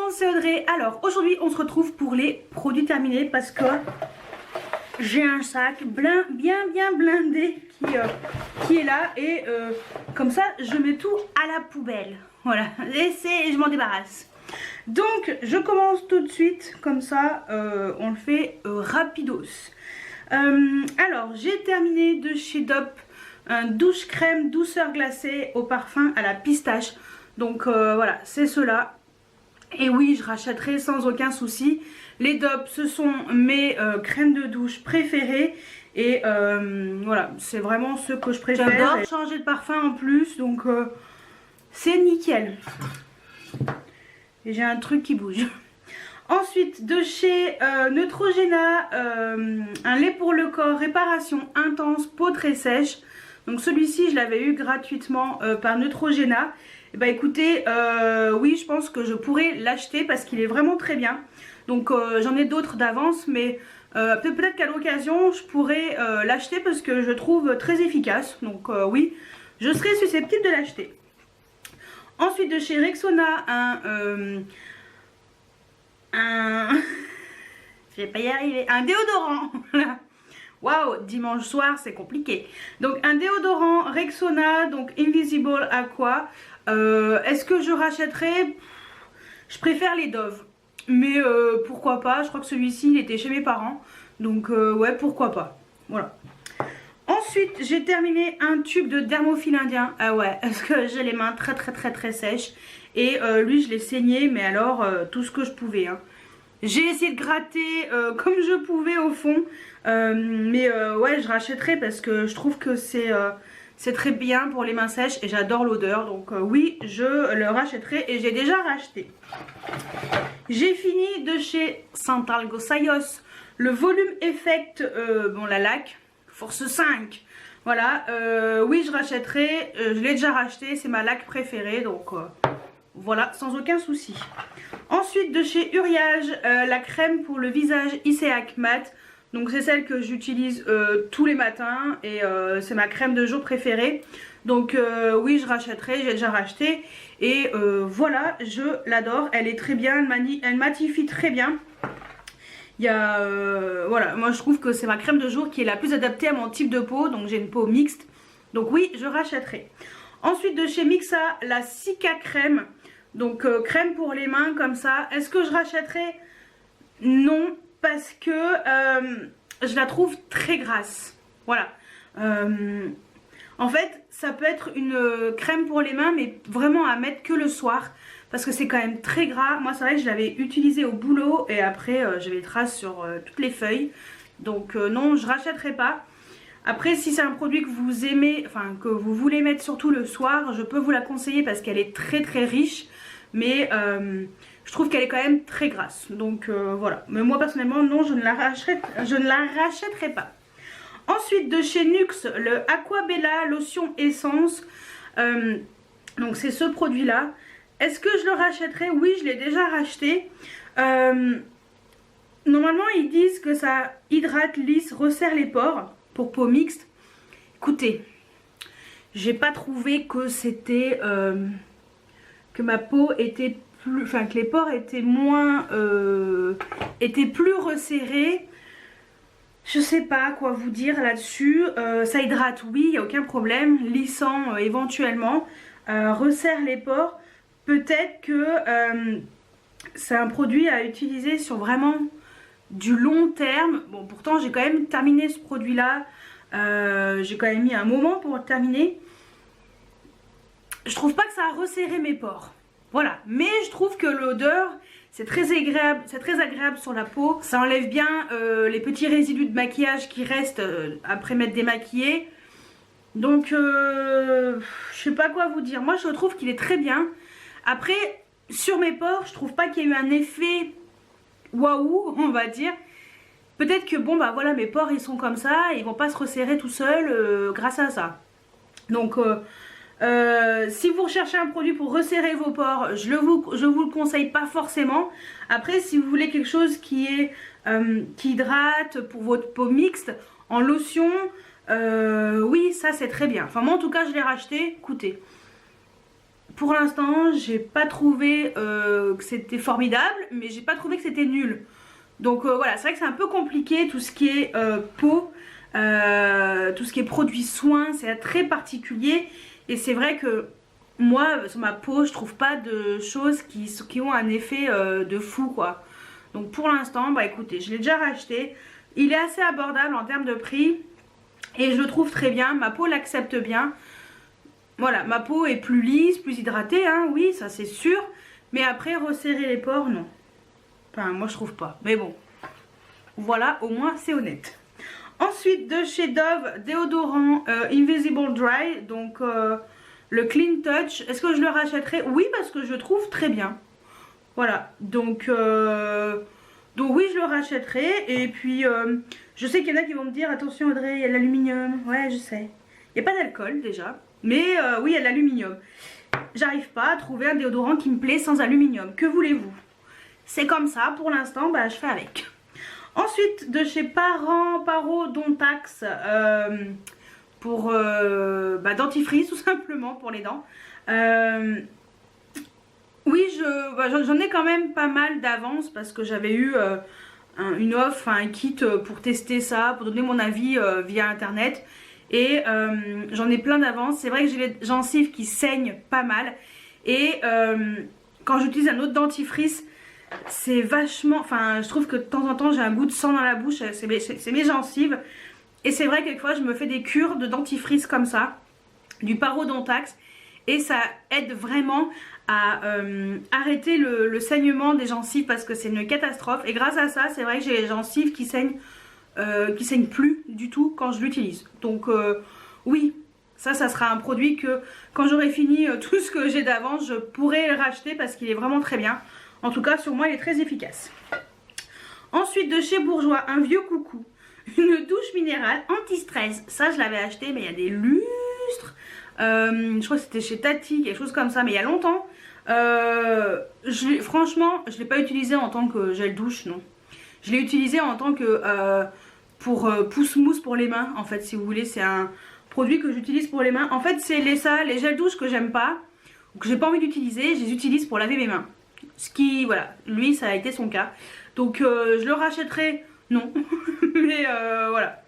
monde, c'est Audrey. Alors aujourd'hui on se retrouve pour les produits terminés parce que j'ai un sac bien blindé qui est là et comme ça je mets tout à la poubelle. Voilà, et je m'en débarrasse. Donc je commence tout de suite, comme ça on le fait rapidos. Alors j'ai terminé de chez Dop un douche crème douceur glacée au parfum à la pistache. Donc voilà, c'est cela. Et oui, je rachèterai sans aucun souci. Les Dop, ce sont mes crèmes de douche préférées. Et voilà, c'est vraiment ce que je préfère. J'adore changer de parfum en plus, donc c'est nickel. Et j'ai un truc qui bouge. Ensuite, de chez Neutrogena, un lait pour le corps, réparation intense, peau très sèche. Donc celui-ci, je l'avais eu gratuitement par Neutrogena. Et bah écoutez, oui, je pense que je pourrais l'acheter parce qu'il est vraiment très bien. Donc j'en ai d'autres d'avance, mais peut-être qu'à l'occasion, je pourrais l'acheter parce que je trouve très efficace. Donc oui, je serais susceptible de l'acheter. Ensuite, de chez Rexona, je vais pas y arriver, un déodorant. Waouh, dimanche soir c'est compliqué. Donc un déodorant Rexona, donc Invisible Aqua. Est-ce que je rachèterai? Je préfère les Dove, mais pourquoi pas. Je crois que celui-ci il était chez mes parents, donc ouais, pourquoi pas. Voilà. Ensuite j'ai terminé un tube de Dermophile indien. Ah ouais, parce que j'ai les mains très sèches. Et lui je l'ai saigné, mais alors tout ce que je pouvais hein. J'ai essayé de gratter comme je pouvais au fond, mais ouais, je rachèterai parce que je trouve que c'est très bien pour les mains sèches et j'adore l'odeur. Donc oui, je le rachèterai et j'ai déjà racheté. J'ai fini de chez Santal Gosayos le volume effect, bon la laque force 5. Voilà, oui je rachèterai, je l'ai déjà racheté, c'est ma laque préférée, donc voilà, sans aucun souci. Ensuite de chez Uriage, la crème pour le visage Iseak Matte. Donc c'est celle que j'utilise tous les matins et c'est ma crème de jour préférée. Donc oui, je rachèterai, j'ai déjà racheté. Et voilà, je l'adore, elle est très bien, elle matifie très bien. Il y a, voilà, moi je trouve que c'est ma crème de jour qui est la plus adaptée à mon type de peau. Donc j'ai une peau mixte, donc oui, je rachèterai. Ensuite de chez Mixa, la Cica crème. Donc crème pour les mains comme ça. Est-ce que je rachèterai? Non, parce que je la trouve très grasse. Voilà. En fait, ça peut être une crème pour les mains, mais vraiment à mettre que le soir. Parce que c'est quand même très gras. Moi, c'est vrai que je l'avais utilisé au boulot et après, j'avais des traces sur toutes les feuilles. Donc non, je rachèterai pas. Après, si c'est un produit que vous aimez, enfin que vous voulez mettre surtout le soir, je peux vous la conseiller parce qu'elle est très riche. Mais je trouve qu'elle est quand même très grasse. Donc voilà. Mais moi personnellement, non, je ne la rachèterai pas. Ensuite, de chez Nuxe, le Aquabella lotion essence. Donc c'est ce produit-là. Est-ce que je le rachèterai? Oui, je l'ai déjà racheté. Normalement, ils disent que ça hydrate, lisse, resserre les pores pour peau mixte. Écoutez, j'ai pas trouvé que c'était... que ma peau était plus... Enfin, que les pores étaient moins... étaient plus resserrés. Je sais pas quoi vous dire là-dessus. Ça hydrate, oui, il n'y a aucun problème. Lissant, éventuellement. Resserre les pores. Peut-être que c'est un produit à utiliser sur vraiment du long terme. Bon, pourtant, j'ai quand même terminé ce produit-là. J'ai quand même mis un moment pour le terminer. Je trouve pas que ça a resserré mes pores. Voilà. Mais je trouve que l'odeur, c'est très agréable sur la peau. Ça enlève bien les petits résidus de maquillage qui restent après m'être démaquillée. Donc, je sais pas quoi vous dire. Moi, je trouve qu'il est très bien. Après, sur mes pores, je trouve pas qu'il y ait eu un effet waouh, on va dire. Peut-être que bon, bah voilà, mes pores, ils sont comme ça. Ils vont pas se resserrer tout seuls grâce à ça. Donc... si vous recherchez un produit pour resserrer vos pores, je vous le conseille pas forcément. Après, si vous voulez quelque chose qui hydrate pour votre peau mixte en lotion, oui, ça c'est très bien. Enfin moi en tout cas je l'ai racheté. Écoutez, pour l'instant j'ai pas trouvé que c'était formidable, mais j'ai pas trouvé que c'était nul. Donc voilà, c'est vrai que c'est un peu compliqué tout ce qui est peau, tout ce qui est produits soins, c'est très particulier. Et c'est vrai que moi sur ma peau je trouve pas de choses qui ont un effet de fou quoi. Donc pour l'instant bah écoutez, je l'ai déjà racheté, il est assez abordable en termes de prix et je le trouve très bien, ma peau l'accepte bien. Voilà, ma peau est plus lisse, plus hydratée, hein, oui ça c'est sûr, mais après resserrer les pores non. Enfin moi je trouve pas, mais bon, voilà au moins c'est honnête. Ensuite de chez Dove, déodorant Invisible Dry, donc le Clean Touch. Est-ce que je le rachèterai? Oui, parce que je le trouve très bien. Voilà, donc oui je le rachèterai. Et puis je sais qu'il y en a qui vont me dire attention Audrey, il y a de l'aluminium. Ouais je sais, il n'y a pas d'alcool déjà, mais oui il y a de l'aluminium. J'arrive pas à trouver un déodorant qui me plaît sans aluminium, que voulez-vous? C'est comme ça, pour l'instant bah je fais avec. Ensuite de chez Parodontax pour dentifrice tout simplement pour les dents. Oui j'en ai quand même pas mal d'avance parce que j'avais eu une offre, un kit pour tester ça, pour donner mon avis via internet. Et j'en ai plein d'avance. C'est vrai que j'ai les gencives qui saignent pas mal. Et quand j'utilise un autre dentifrice, c'est vachement, enfin je trouve que de temps en temps j'ai un goût de sang dans la bouche, c'est mes gencives. Et c'est vrai que quelquefois je me fais des cures de dentifrice comme ça, du Parodontax, et ça aide vraiment à arrêter le saignement des gencives parce que c'est une catastrophe. Et grâce à ça c'est vrai que j'ai les gencives qui saignent plus du tout quand je l'utilise. Donc oui, ça sera un produit que quand j'aurai fini tout ce que j'ai d'avance je pourrai le racheter parce qu'il est vraiment très bien. En tout cas sur moi il est très efficace. Ensuite de chez Bourjois, un vieux coucou, une douche minérale anti-stress. Ça je l'avais acheté mais il y a des lustres. Je crois que c'était chez Tati, quelque chose comme ça, mais il y a longtemps. Franchement je ne l'ai pas utilisé en tant que gel douche, non. Je l'ai utilisé en tant que pousse-mousse pour les mains. En fait si vous voulez c'est un produit que j'utilise pour les mains. En fait c'est les gels douche que j'aime pas, ou que j'ai pas envie d'utiliser, je les utilise pour laver mes mains. Ce qui, voilà, lui ça a été son cas. Donc je le rachèterai, non. Mais voilà.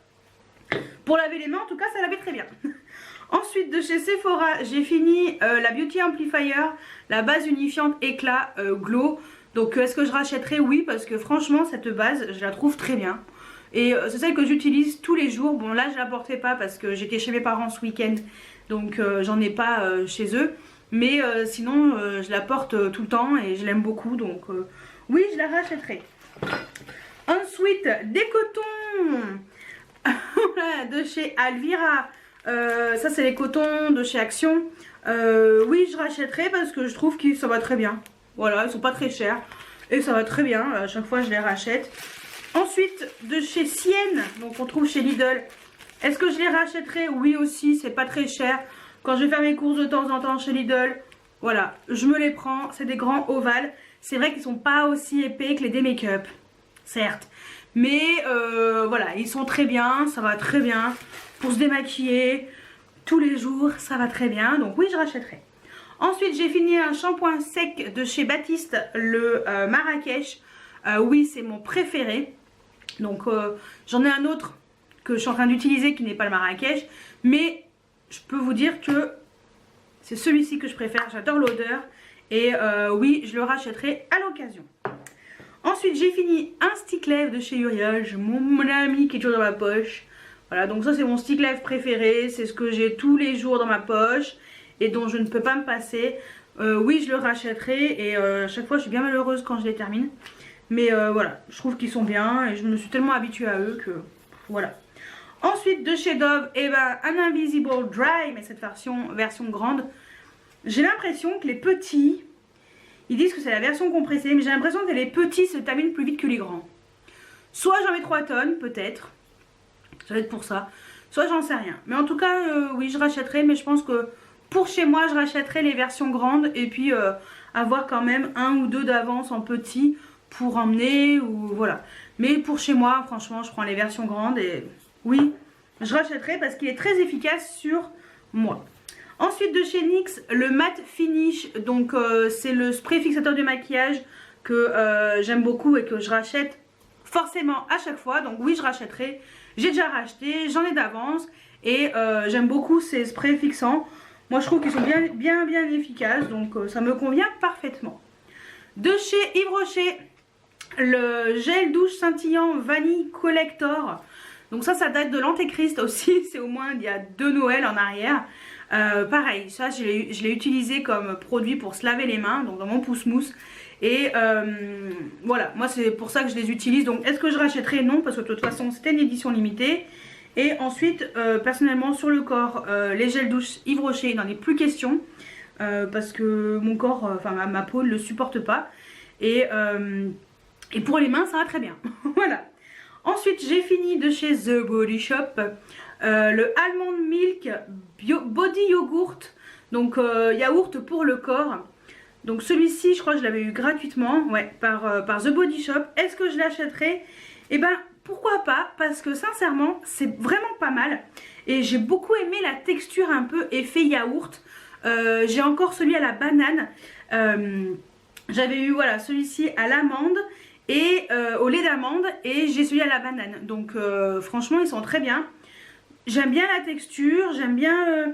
Pour laver les mains en tout cas ça lavait très bien. Ensuite de chez Sephora j'ai fini la Beauty Amplifier, la base unifiante éclat glow. Donc est-ce que je rachèterai? Oui parce que franchement cette base je la trouve très bien. Et c'est celle que j'utilise tous les jours. Bon là je la portais pas parce que j'étais chez mes parents ce week-end. Donc j'en ai pas chez eux. Mais sinon je la porte tout le temps et je l'aime beaucoup. Donc oui je la rachèterai. Ensuite des cotons de chez Alvira. Ça c'est les cotons de chez Action. Oui je rachèterai parce que je trouve que ça va très bien. Voilà, ils sont pas très chers et ça va très bien. À chaque fois je les rachète. Ensuite de chez Sienne, donc on trouve chez Lidl. Est-ce que je les rachèterai? Oui aussi, c'est pas très cher. Quand je vais faire mes courses de temps en temps chez Lidl, voilà, je me les prends. C'est des grands ovales. C'est vrai qu'ils sont pas aussi épais que les des make-up, certes. Mais voilà, ils sont très bien, ça va très bien. Pour se démaquiller tous les jours, ça va très bien. Donc oui, je rachèterai. Ensuite, j'ai fini un shampoing sec de chez Baptiste, le Marrakech. Oui, c'est mon préféré. Donc j'en ai un autre que je suis en train d'utiliser qui n'est pas le Marrakech. Mais je peux vous dire que c'est celui-ci que je préfère. J'adore l'odeur. Et oui, je le rachèterai à l'occasion. Ensuite, j'ai fini un stick lèvres de chez Uriage, mon ami qui est toujours dans ma poche. Voilà, donc ça c'est mon stick lèvres préféré. C'est ce que j'ai tous les jours dans ma poche et dont je ne peux pas me passer. Oui, je le rachèterai et à chaque fois je suis bien malheureuse quand je les termine. Mais voilà, je trouve qu'ils sont bien et je me suis tellement habituée à eux que voilà. Ensuite de chez Dove, eh ben, un Invisible Dry, mais cette version grande. J'ai l'impression que les petits, ils disent que c'est la version compressée, mais j'ai l'impression que les petits se terminent plus vite que les grands. Soit j'en mets 3 tonnes, peut-être. Ça va être pour ça. Soit j'en sais rien. Mais en tout cas, oui, je rachèterai, mais je pense que pour chez moi, je rachèterai les versions grandes et puis avoir quand même 1 ou 2 d'avance en petit pour emmener ou voilà. Mais pour chez moi, franchement, je prends les versions grandes et oui, je rachèterai parce qu'il est très efficace sur moi. Ensuite de chez NYX, le Matte Finish. Donc c'est le spray fixateur de maquillage que j'aime beaucoup et que je rachète forcément à chaque fois. Donc oui, je rachèterai. J'ai déjà racheté, j'en ai d'avance. Et j'aime beaucoup ces sprays fixants. Moi je trouve qu'ils sont bien efficaces. Donc ça me convient parfaitement. De chez Yves Rocher, le gel douche scintillant Vanille Collector. Donc ça date de l'Antéchrist aussi. C'est au moins il y a 2 Noëls en arrière. Pareil, ça je l'ai utilisé comme produit pour se laver les mains. Donc dans mon pouce-mousse. Et voilà, moi c'est pour ça que je les utilise. Donc est-ce que je rachèterai? Non, parce que de toute façon c'était une édition limitée. Et ensuite, personnellement sur le corps, les gels douche Yves Rocher, il n'en est plus question. Parce que mon corps, enfin ma peau ne le supporte pas. Et pour les mains ça va très bien. Voilà. Ensuite j'ai fini de chez The Body Shop le Almond Milk Body Yogurt. Donc yaourt pour le corps. Donc celui-ci je crois que je l'avais eu gratuitement, ouais, par The Body Shop. Est-ce que je l'achèterai? Eh ben pourquoi pas, parce que sincèrement c'est vraiment pas mal. Et j'ai beaucoup aimé la texture un peu effet yaourt. J'ai encore celui à la banane. J'avais eu voilà celui-ci à l'amande et au lait d'amande, et j'ai celui à la banane. Donc franchement ils sont très bien. J'aime bien la texture, j'aime bien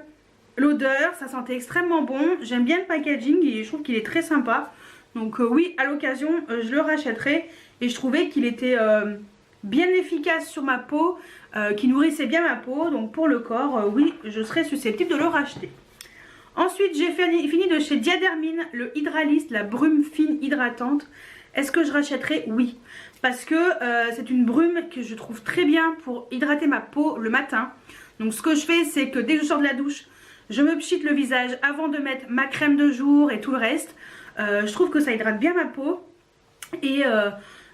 l'odeur, ça sentait extrêmement bon. J'aime bien le packaging et je trouve qu'il est très sympa. Donc oui, à l'occasion je le rachèterai. Et je trouvais qu'il était bien efficace sur ma peau, qui nourrissait bien ma peau. Donc pour le corps, oui, je serais susceptible de le racheter. Ensuite j'ai fini de chez Diadermine le Hydralist, la brume fine hydratante. Est-ce que je rachèterai? Oui. Parce que c'est une brume que je trouve très bien pour hydrater ma peau le matin. Donc ce que je fais, c'est que dès que je sors de la douche, je me pchite le visage avant de mettre ma crème de jour et tout le reste. Je trouve que ça hydrate bien ma peau. Et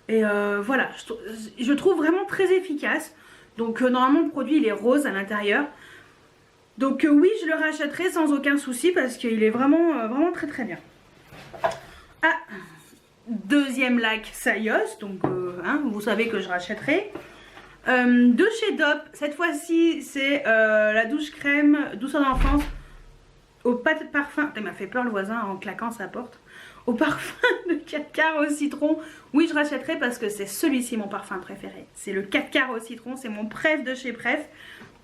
voilà, je trouve vraiment très efficace. Donc normalement le produit il est rose à l'intérieur. Donc oui, je le rachèterai sans aucun souci parce qu'il est vraiment très bien. Ah, deuxième lac Sayos, donc hein, vous savez que je rachèterai. De chez Dop, cette fois-ci c'est la douche crème douceur d'enfance au parfum. Il m'a fait peur le voisin en claquant sa porte. Au parfum de 4 quarts au citron. Oui, je rachèterai parce que c'est celui-ci mon parfum préféré. C'est le 4 quarts au citron, c'est mon préf de chez Préf.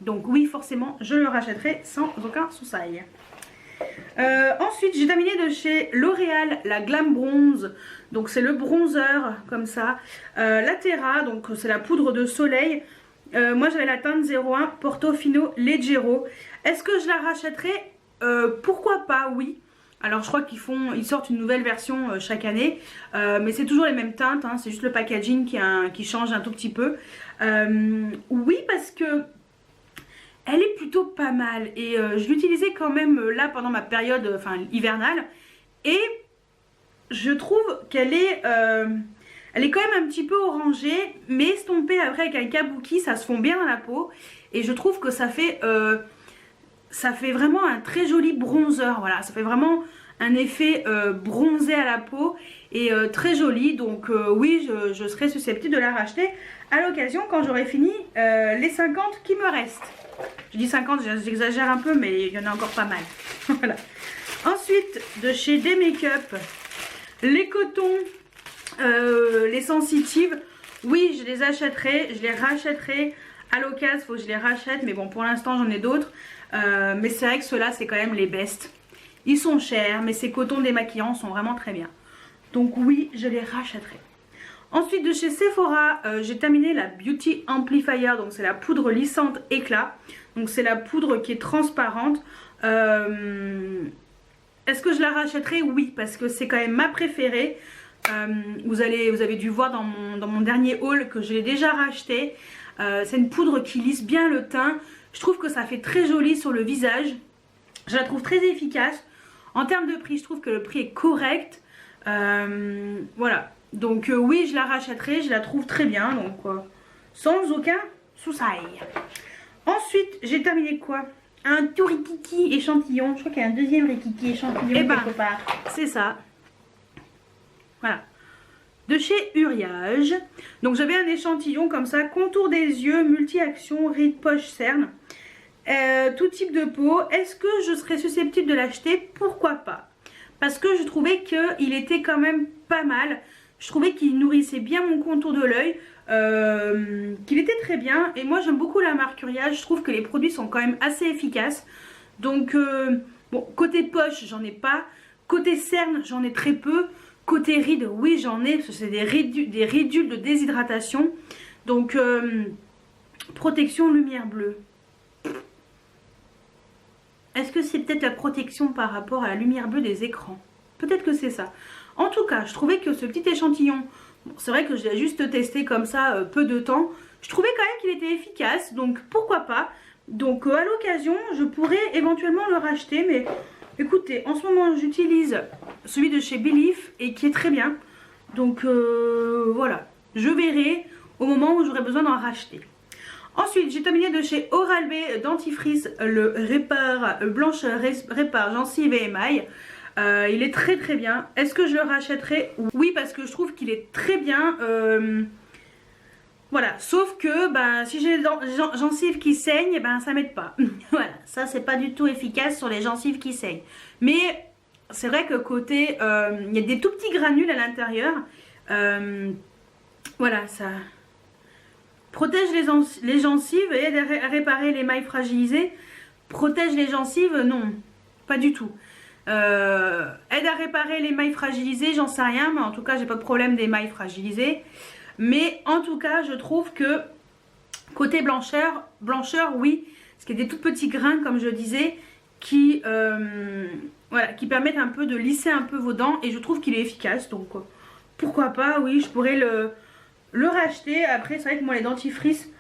Donc oui, forcément, je le rachèterai sans aucun souci. Ensuite, j'ai terminé de chez L'Oréal la Glam Bronze. Donc c'est le bronzer comme ça. La Terra, donc c'est la poudre de soleil. Moi j'avais la teinte 01 Portofino Leggero. Est-ce que je la rachèterai? Pourquoi pas, oui. Alors je crois ils sortent une nouvelle version chaque année, mais c'est toujours les mêmes teintes, hein, c'est juste le packaging qui change un tout petit peu. Oui, parce que elle est plutôt pas mal et je l'utilisais quand même là pendant ma période hivernale, et je trouve qu'elle est, elle est quand même un petit peu orangée, mais estompée après avec un kabuki, ça se fond bien dans la peau et je trouve que ça fait vraiment un très joli bronzer. Voilà, ça fait vraiment un effet bronzé à la peau et très joli. Donc oui, je serais susceptible de la racheter à l'occasion quand j'aurai fini les 50 qui me restent. Je dis 50, j'exagère un peu, mais il y en a encore pas mal. Voilà. Ensuite, de chez D-Make-up, les cotons, les sensitives. Oui, je les achèterai, je les rachèterai à l'occasion, il faut que je les rachète, mais bon, pour l'instant j'en ai d'autres. Mais c'est vrai que ceux-là c'est quand même les best. Ils sont chers, mais ces cotons démaquillants sont vraiment très bien. Donc oui, je les rachèterai. Ensuite de chez Sephora, j'ai terminé la Beauty Amplifier. Donc c'est la poudre lissante éclat. Donc c'est la poudre qui est transparente. Est-ce que je la rachèterai? Oui, parce que c'est quand même ma préférée. Vous avez dû voir dans mon dernier haul que je l'ai déjà racheté. C'est une poudre qui lisse bien le teint. Je trouve que ça fait très joli sur le visage. Je la trouve très efficace. En termes de prix, je trouve que le prix est correct. Voilà. Donc oui, je la rachèterai. Je la trouve très bien. Donc sans aucun souci. Ensuite, j'ai terminé quoi? Un tout rikiki échantillon. Je crois qu'il y a un deuxième rikiki échantillon quelque part. C'est ça. Voilà. De chez Uriage. Donc j'avais un échantillon comme ça, contour des yeux, multi-action, ride, poche, cerne. tout type de peau. Est-ce que je serais susceptible de l'acheter? Pourquoi pas? Parce que je trouvais qu'il était quand même pas mal. Je trouvais qu'il nourrissait bien mon contour de l'œil, qu'il était très bien. Et moi j'aime beaucoup la marque Uriage, je trouve que les produits sont quand même assez efficaces. Donc bon, côté poche j'en ai pas, côté cerne j'en ai très peu, côté rides oui j'en ai, parce que c'est des ridules de déshydratation. Donc protection lumière bleue. Est-ce que c'est peut-être la protection par rapport à la lumière bleue des écrans? Peut-être que c'est ça. En tout cas, je trouvais que ce petit échantillon, bon, c'est vrai que je l'ai juste testé comme ça peu de temps, je trouvais quand même qu'il était efficace, donc pourquoi pas. Donc à l'occasion, je pourrais éventuellement le racheter, mais écoutez, en ce moment j'utilise celui de chez Belif et qui est très bien. Donc voilà, je verrai au moment où j'aurai besoin d'en racheter. Ensuite, j'ai terminé de chez Oral-B dentifrice le répare blancheur, répare gencive et émail. Il est très très bien. Est-ce que je le rachèterai? Oui, parce que je trouve qu'il est très bien. Voilà, sauf que si j'ai les gencives qui saignent, ça m'aide pas. Voilà, ça c'est pas du tout efficace sur les gencives qui saignent. Mais c'est vrai que côté, il y a des tout petits granules à l'intérieur. Voilà, ça protège les gencives et aide à réparer les mailles fragilisées. Protège les gencives, non, pas du tout. Aide à réparer les mailles fragilisées, j'en sais rien, mais en tout cas j'ai pas de problème des mailles fragilisées. Mais en tout cas je trouve que côté blancheur oui, parce qu'il y a des tout petits grains comme je disais qui, voilà, qui permettent un peu de lisser un peu vos dents et je trouve qu'il est efficace. Donc pourquoi pas, oui, je pourrais le racheter. Après c'est vrai que moi les dentifrices,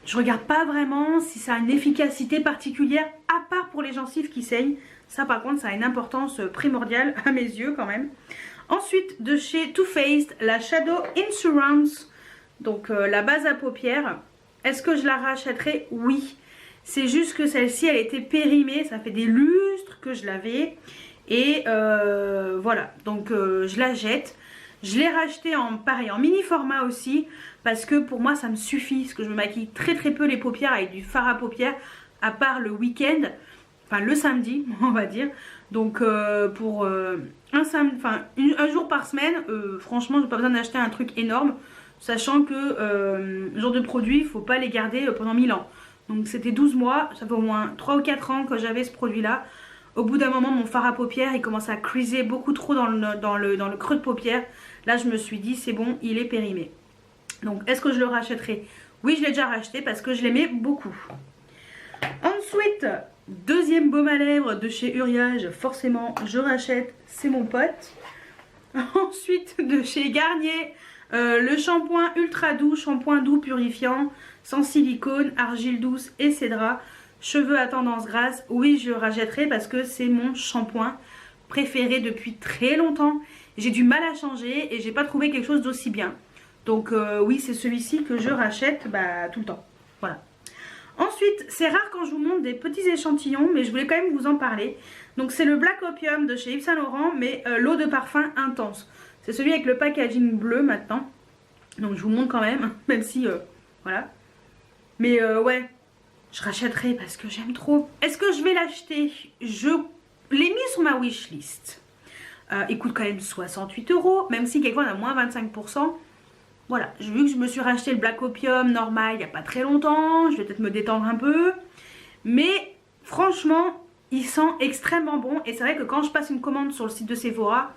je regarde pas vraiment si ça a une efficacité particulière à part pour les gencives qui saignent. Ça par contre ça a une importance primordiale à mes yeux quand même. Ensuite de chez Too Faced, la Shadow Insurance, donc la base à paupières. Est-ce que je la rachèterai? Oui. C'est juste que celle-ci elle était périmée, ça fait des lustres que je l'avais. Et voilà, donc je la jette. Je l'ai racheté en pareil, en mini format aussi, parce que pour moi ça me suffit, parce que je me maquille très très peu les paupières avec du fard à paupières, à part le week-end, enfin le samedi on va dire. Donc pour un jour par semaine, franchement j'ai pas besoin d'acheter un truc énorme, sachant que ce genre de produit il faut pas les garder pendant 1000 ans. Donc c'était 12 mois, ça fait au moins 3 ou 4 ans que j'avais ce produit là. Au bout d'un moment mon fard à paupières il commence à creaser beaucoup trop dans le creux de paupières. Là je me suis dit c'est bon, il est périmé. Donc est-ce que je le rachèterai? Oui, je l'ai déjà racheté parce que je l'aimais beaucoup. Ensuite, deuxième baume à lèvres de chez Uriage, forcément je rachète, c'est mon pote. Ensuite de chez Garnier, le shampoing ultra doux, shampoing doux purifiant, sans silicone, argile douce et cédra, cheveux à tendance grasse. Oui, je rachèterai parce que c'est mon shampoing préféré depuis très longtemps. J'ai du mal à changer et j'ai pas trouvé quelque chose d'aussi bien. Donc oui, c'est celui-ci que je rachète tout le temps. Voilà. Ensuite, c'est rare quand je vous montre des petits échantillons, mais je voulais quand même vous en parler. Donc c'est le Black Opium de chez Yves Saint Laurent, mais l'eau de parfum intense. C'est celui avec le packaging bleu maintenant. Donc je vous montre quand même, même si, voilà. Mais ouais, je rachèterai parce que j'aime trop. Est-ce que je vais l'acheter? Je l'ai mis sur ma wishlist. Il coûte quand même 68 €, même si quelquefois on a moins 25%. Voilà, vu que je me suis racheté le Black Opium normal il n'y a pas très longtemps, je vais peut-être me détendre un peu. Mais franchement, il sent extrêmement bon. Et c'est vrai que quand je passe une commande sur le site de Sephora,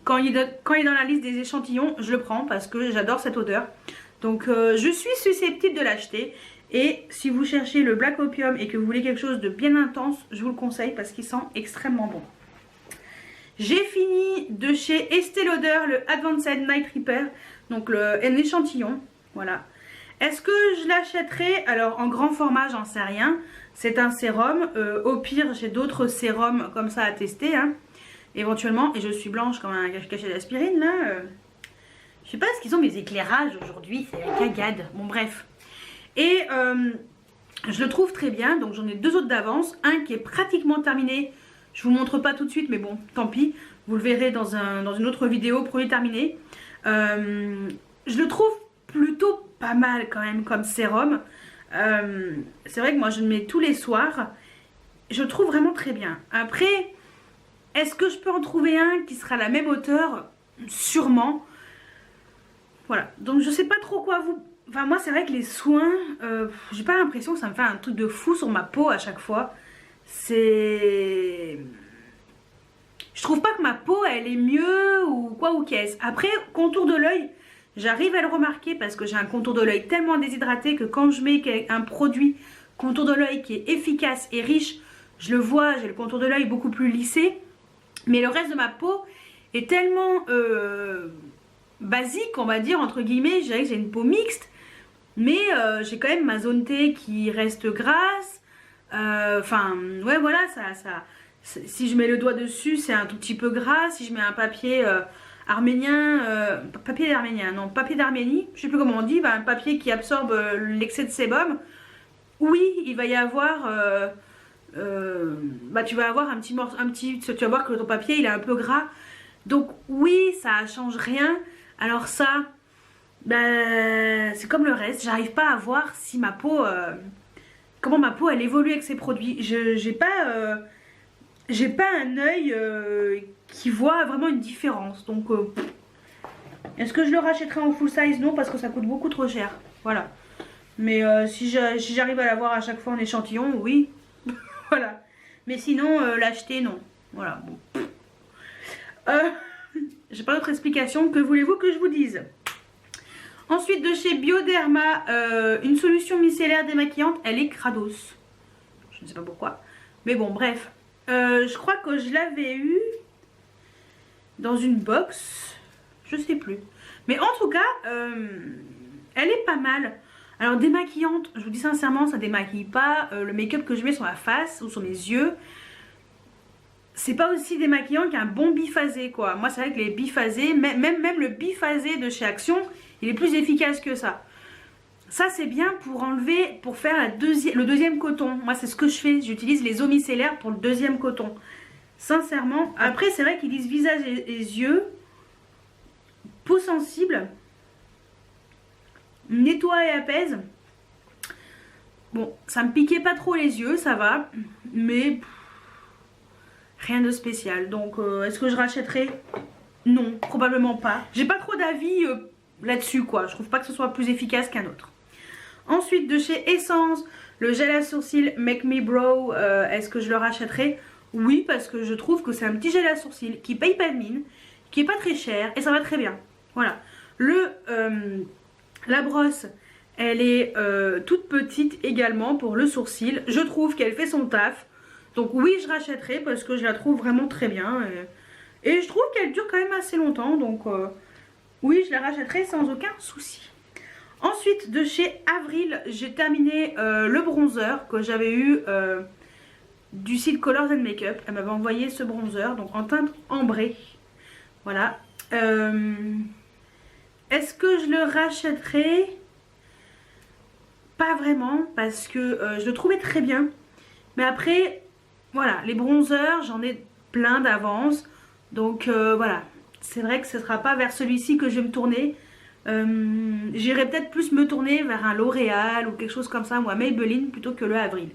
quand il est dans la liste des échantillons, je le prends parce que j'adore cette odeur. Donc je suis susceptible de l'acheter. Et si vous cherchez le Black Opium et que vous voulez quelque chose de bien intense, je vous le conseille parce qu'il sent extrêmement bon. J'ai fini de chez Estée Lauder le Advanced Night Repair, donc un échantillon, voilà. Est-ce que je l'achèterai? Alors en grand format j'en sais rien, c'est un sérum, au pire j'ai d'autres sérums comme ça à tester, hein, éventuellement, et je suis blanche comme un cachet d'aspirine là. Je sais pas ce qu'ils ont mes éclairages aujourd'hui, c'est la cagade, bon bref. Et je le trouve très bien, donc j'en ai deux autres d'avance, un qui est pratiquement terminé. Je vous montre pas tout de suite, mais bon, tant pis. Vous le verrez dans une autre vidéo, produit terminé. Je le trouve plutôt pas mal quand même comme sérum. C'est vrai que moi je le mets tous les soirs. Je le trouve vraiment très bien. Après, est-ce que je peux en trouver un qui sera à la même hauteur? Sûrement. Voilà, donc je sais pas trop quoi vous... Enfin moi c'est vrai que les soins, j'ai pas l'impression que ça me fait un truc de fou sur ma peau à chaque fois. C'est... Je trouve pas que ma peau elle est mieux ou quoi ou qu'est-ce. Après, contour de l'œil, j'arrive à le remarquer parce que j'ai un contour de l'œil tellement déshydraté que quand je mets un produit contour de l'œil qui est efficace et riche, je le vois, j'ai le contour de l'œil beaucoup plus lissé. Mais le reste de ma peau est tellement basique, on va dire, entre guillemets. Je dirais que j'ai une peau mixte, mais j'ai quand même ma zone T qui reste grasse. Enfin, ouais, voilà, si je mets le doigt dessus, c'est un tout petit peu gras. Si je mets un papier arménien, papier d'Arménie, je sais plus comment on dit, un papier qui absorbe l'excès de sébum, oui, il va y avoir... tu vas avoir tu vas voir que ton papier il est un peu gras, donc oui ça change rien. Alors ça c'est comme le reste, j'arrive pas à voir si ma peau comment ma peau elle évolue avec ces produits. J'ai pas un œil qui voit vraiment une différence, donc est-ce que je le rachèterai en full size? Non, parce que ça coûte beaucoup trop cher, voilà. Mais si j'arrive à l'avoir à chaque fois en échantillon, oui. Voilà, mais sinon l'acheter non, voilà, bon. J'ai pas d'autre explication, que voulez-vous que je vous dise? Ensuite de chez Bioderma, une solution micellaire démaquillante, elle est Crados, je ne sais pas pourquoi, mais bon bref, je crois que je l'avais eu dans une box, je sais plus, mais en tout cas elle est pas mal. Alors démaquillante, je vous dis sincèrement, ça démaquille pas. Le make-up que je mets sur la face ou sur mes yeux, c'est pas aussi démaquillant qu'un bon biphasé quoi. Moi c'est vrai que les biphasés, même le biphasé de chez Action, il est plus efficace que ça. Ça c'est bien pour enlever, pour faire le deuxième coton. Moi c'est ce que je fais, j'utilise les eaux micellaires pour le deuxième coton. Sincèrement, après c'est vrai qu'ils disent visage et yeux, peau sensible, nettoie et apaise. Bon, ça me piquait pas trop les yeux, ça va, mais rien de spécial. Donc est-ce que je rachèterai? Non, probablement pas. J'ai pas trop d'avis là-dessus quoi. Je trouve pas que ce soit plus efficace qu'un autre. Ensuite de chez Essence, le gel à sourcils Make Me Brow, est-ce que je le rachèterai? Oui, parce que je trouve que c'est un petit gel à sourcils qui paye pas de mine, qui est pas très cher et ça va très bien. Voilà. La brosse, elle est toute petite également pour le sourcil. Je trouve qu'elle fait son taf. Donc oui, je rachèterai parce que je la trouve vraiment très bien. Et je trouve qu'elle dure quand même assez longtemps. Donc oui, je la rachèterai sans aucun souci. Ensuite, de chez Avril, j'ai terminé le bronzer que j'avais eu du site Colors and Makeup. Elle m'avait envoyé ce bronzer, donc en teinte ambrée. Voilà. Est-ce que je le rachèterai? Pas vraiment, parce que je le trouvais très bien. Mais après, voilà, les bronzers, j'en ai plein d'avance. Donc voilà, c'est vrai que ce ne sera pas vers celui-ci que je vais me tourner. J'irai peut-être plus me tourner vers un L'Oréal ou quelque chose comme ça, ou un Maybelline plutôt que le Avril.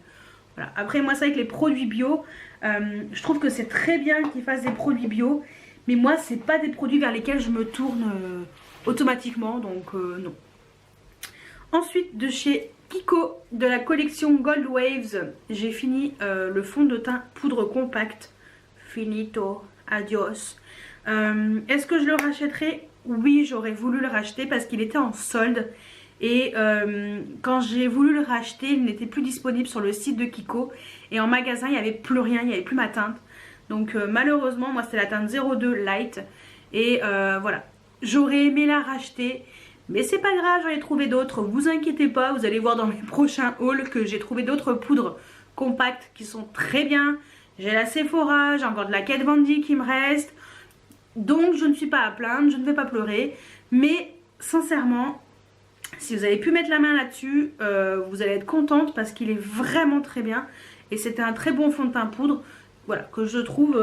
Voilà. Après, moi, c'est avec les produits bio, je trouve que c'est très bien qu'ils fassent des produits bio. Mais moi, c'est pas des produits vers lesquels je me tourne automatiquement, donc non. Ensuite, de chez Kiko, de la collection Gold Waves, j'ai fini le fond de teint poudre compact. Finito, adios. Est-ce que je le rachèterai? Oui, j'aurais voulu le racheter parce qu'il était en solde. Et quand j'ai voulu le racheter, il n'était plus disponible sur le site de Kiko. Et en magasin, il n'y avait plus rien, il n'y avait plus ma teinte. Donc malheureusement, moi c'était la teinte 02 Light. Et voilà, j'aurais aimé la racheter. Mais c'est pas grave, j'en ai trouvé d'autres. Vous inquiétez pas, vous allez voir dans mes prochains hauls que j'ai trouvé d'autres poudres compactes qui sont très bien. J'ai la Sephora, j'ai encore de la Kat Von D qui me reste. Donc je ne suis pas à plaindre, je ne vais pas pleurer. Mais sincèrement, si vous avez pu mettre la main là-dessus, vous allez être contente parce qu'il est vraiment très bien. Et c'était un très bon fond de teint poudre. Voilà, que je trouve,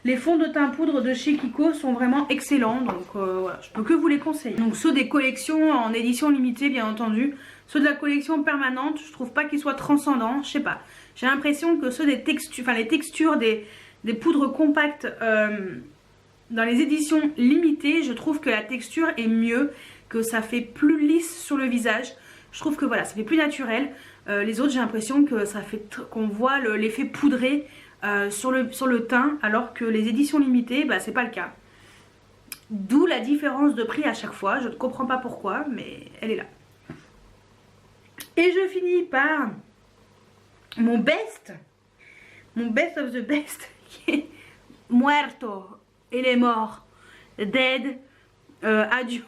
les fonds de teint poudre de chez Kiko sont vraiment excellents. Donc voilà, je peux que vous les conseiller. Donc ceux des collections en édition limitée bien entendu. Ceux de la collection permanente, je trouve pas qu'ils soient transcendants, je sais pas. J'ai l'impression que ceux des textures, enfin les textures des poudres compactes dans les éditions limitées, je trouve que la texture est mieux, que ça fait plus lisse sur le visage. Je trouve que voilà, ça fait plus naturel. Les autres, j'ai l'impression que ça fait qu'on voit l'effet poudré sur le teint, alors que les éditions limitées, bah, c'est pas le cas. D'où la différence de prix à chaque fois. Je ne comprends pas pourquoi, mais elle est là. Et je finis par mon best of the best, qui est muerto. Il est mort. Dead. Adios.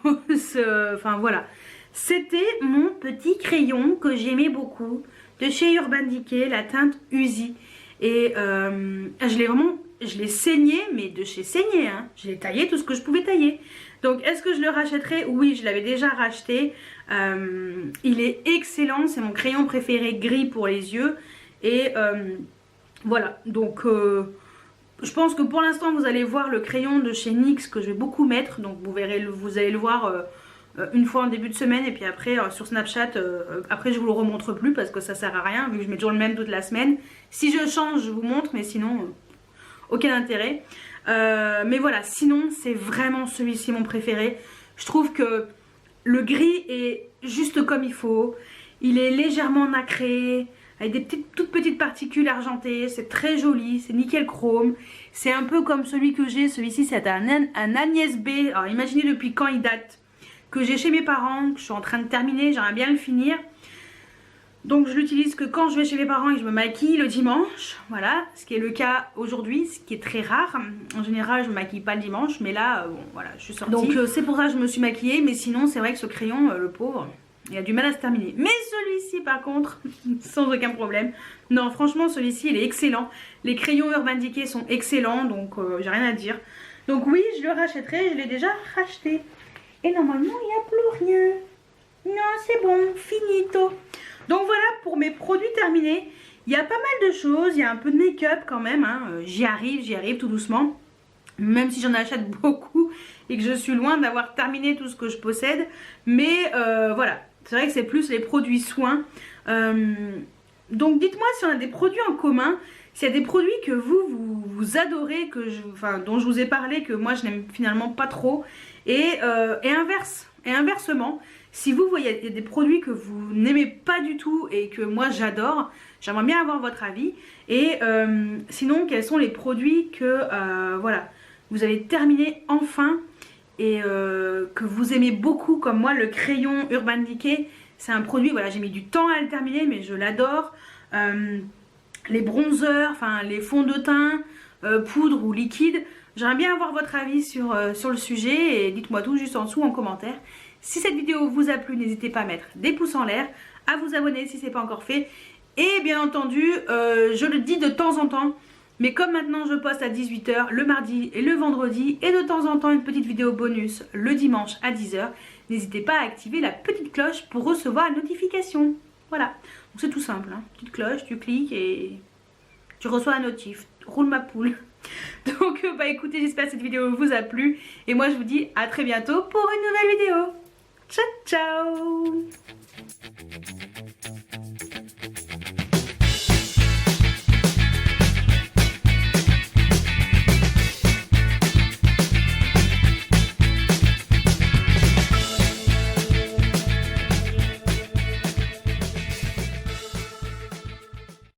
Enfin voilà. C'était mon petit crayon que j'aimais beaucoup de chez Urban Decay, la teinte Uzi. Et je l'ai saigné, mais de chez saigné, hein. Je l'ai taillé tout ce que je pouvais tailler. Donc est-ce que je le rachèterai? Oui, je l'avais déjà racheté. Il est excellent, c'est mon crayon préféré gris pour les yeux. Et voilà, donc je pense que pour l'instant vous allez voir le crayon de chez NYX que je vais beaucoup mettre. Donc vous verrez, vous allez le voir une fois en début de semaine, et puis après sur Snapchat, après je vous le remontre plus parce que ça sert à rien vu que je mets toujours le même toute la semaine. Si je change je vous montre, mais sinon aucun intérêt. Mais voilà, sinon c'est vraiment celui-ci mon préféré. Je trouve que le gris est juste comme il faut. Il est légèrement nacré, avec des toutes petites particules argentées. C'est très joli, c'est nickel chrome. C'est un peu comme celui que j'ai. Celui-ci c'est un Agnès B. Alors imaginez depuis quand il date. Que j'ai chez mes parents, que je suis en train de terminer, j'aimerais bien le finir. Donc je l'utilise que quand je vais chez mes parents et que je me maquille le dimanche. Voilà, ce qui est le cas aujourd'hui, ce qui est très rare. En général je me maquille pas le dimanche, mais là, bon voilà, je suis sortie. Donc c'est pour ça que je me suis maquillée, mais sinon c'est vrai que ce crayon, le pauvre, il a du mal à se terminer. Mais celui-ci par contre, sans aucun problème. Non, franchement celui-ci il est excellent. Les crayons Urban Decay sont excellents, donc j'ai rien à dire. Donc oui, je le rachèterai, je l'ai déjà racheté. Et normalement, il n'y a plus rien. Non, c'est bon, finito. Donc voilà pour mes produits terminés. Il y a pas mal de choses. Il y a un peu de make-up quand même. Hein. J'y arrive tout doucement. Même si j'en achète beaucoup et que je suis loin d'avoir terminé tout ce que je possède. Mais voilà, c'est vrai que c'est plus les produits soins. Donc dites-moi si on a des produits en commun. S'il y a des produits que vous adorez, dont je vous ai parlé, que moi je n'aime finalement pas trop. Et inversement, si vous voyez des produits que vous n'aimez pas du tout et que moi j'adore, j'aimerais bien avoir votre avis. Et sinon, quels sont les produits que voilà, vous avez terminé enfin et que vous aimez beaucoup, comme moi, le crayon Urban Decay. C'est un produit, voilà, j'ai mis du temps à le terminer, mais je l'adore. Les bronzers, enfin les fonds de teint, poudre ou liquide. J'aimerais bien avoir votre avis sur le sujet et dites-moi tout juste en dessous en commentaire. Si cette vidéo vous a plu, n'hésitez pas à mettre des pouces en l'air, à vous abonner si ce n'est pas encore fait. Et bien entendu, je le dis de temps en temps, mais comme maintenant je poste à 18 h le mardi et le vendredi, et de temps en temps une petite vidéo bonus le dimanche à 10 h, n'hésitez pas à activer la petite cloche pour recevoir la notification. Voilà, donc c'est tout simple, hein. Petite cloche, tu cliques et tu reçois la notif. Roule ma poule. Donc bah écoutez, j'espère que cette vidéo vous a plu. Et moi je vous dis à très bientôt pour une nouvelle vidéo. Ciao ciao.